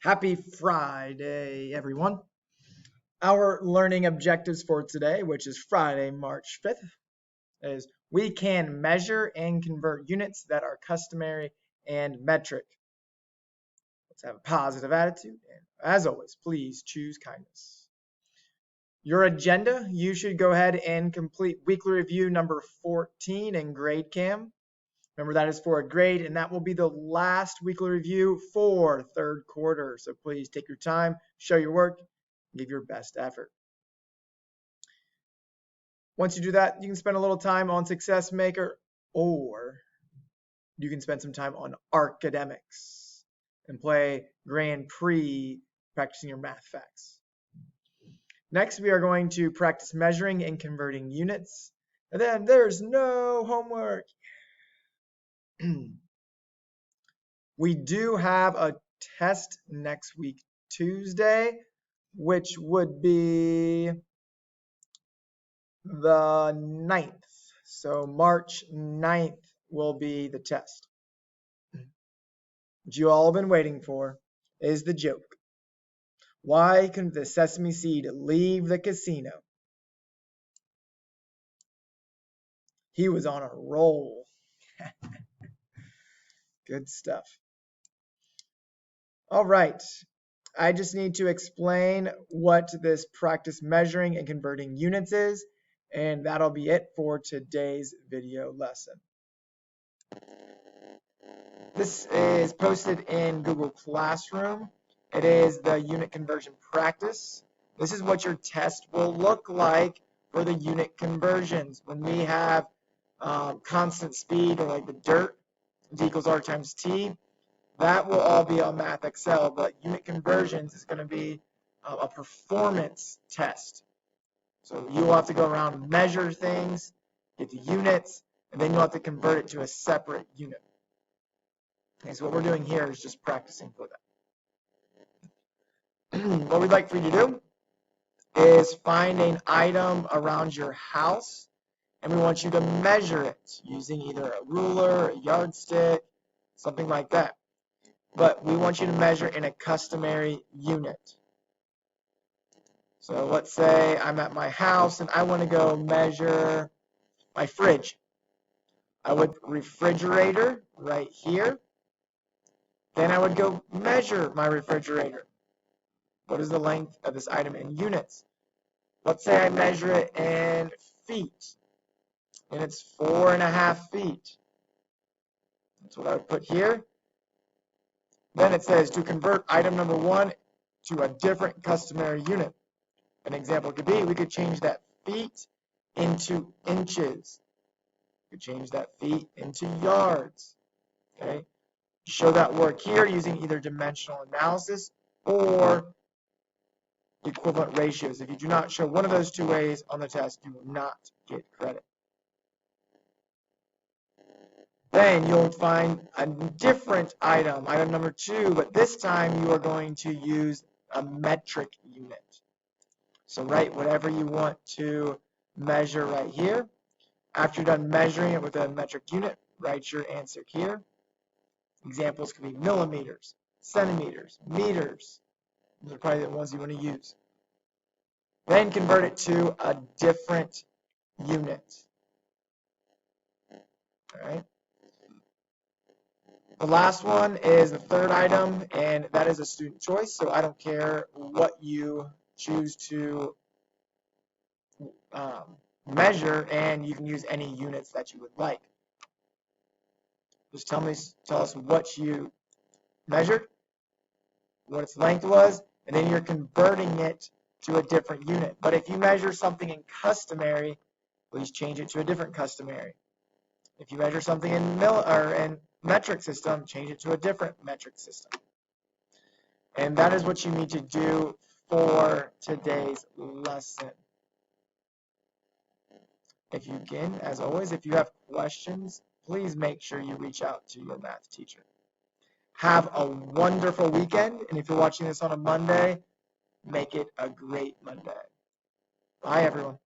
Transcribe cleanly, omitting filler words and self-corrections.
Happy Friday, everyone. Our learning objectives for today, which is Friday, March 5th, is we can measure and convert units that are customary and metric. Let's have a positive attitude. And as always, please choose kindness. Your agenda, you should go ahead and complete weekly review number 14 in GradeCam. Remember, that is for a grade, and that will be the last weekly review for third quarter. So please take your time, show your work, give your best effort. Once you do that, you can spend a little time on Success Maker, or you can spend some time on Arcademics and play Grand Prix practicing your math facts. Next, we are going to practice measuring and converting units. And then there's no homework. We do have a test next week, Tuesday, which would be the 9th. So March 9th will be the test. What you all have been waiting for is the joke. Why couldn't the sesame seed leave the casino? He was on a roll. Good stuff. All right. I just need to explain what this practice measuring and converting units is, and that'll be it for today's video lesson. This is posted in Google Classroom. It is the unit conversion practice. This is what your test will look like for the unit conversions. When we have constant speed, or like the dirt, d equals r times t, that will all be on Math Excel, but unit conversions is going to be a performance test. So you'll have to go around and measure things, get the units, and then you'll have to convert it to a separate unit. Okay, so what we're doing here is just practicing for that. What we'd like for you to do is find an item around your house, and we want you to measure it using either a ruler, a yardstick, something like that. But we want you to measure in a customary unit. So let's say I'm at my house and I want to go measure my fridge. I would refrigerator right here. Then I would go measure my refrigerator. What is the length of this item in units? Let's say I measure it in feet, and it's 4.5 feet. That's what I would put here. Then it says to convert item number 1 to a different customary unit. An example could be we could change that feet into inches. We could change that feet into yards. Okay. Show that work here using either dimensional analysis or equivalent ratios. If you do not show one of those two ways on the test, you will not get credit. Then you'll find a different item, item number 2, but this time you are going to use a metric unit. So write whatever you want to measure right here. After you're done measuring it with a metric unit, write your answer here. Examples can be millimeters, centimeters, meters. Those are probably the ones you want to use. Then convert it to a different unit. All right. The last one is the third item, and that is a student choice, so I don't care what you choose to measure, and you can use any units that you would like. Just tell us what you measured, what its length was, and then you're converting it to a different unit. But if you measure something in customary, please change it to a different customary. If you measure something in metric system, change it to a different metric system. And that is what you need to do for today's lesson. If you can, as always, if you have questions, please make sure you reach out to your math teacher. Have a wonderful weekend, and if you're watching this on a Monday, make it a great Monday. Bye, everyone.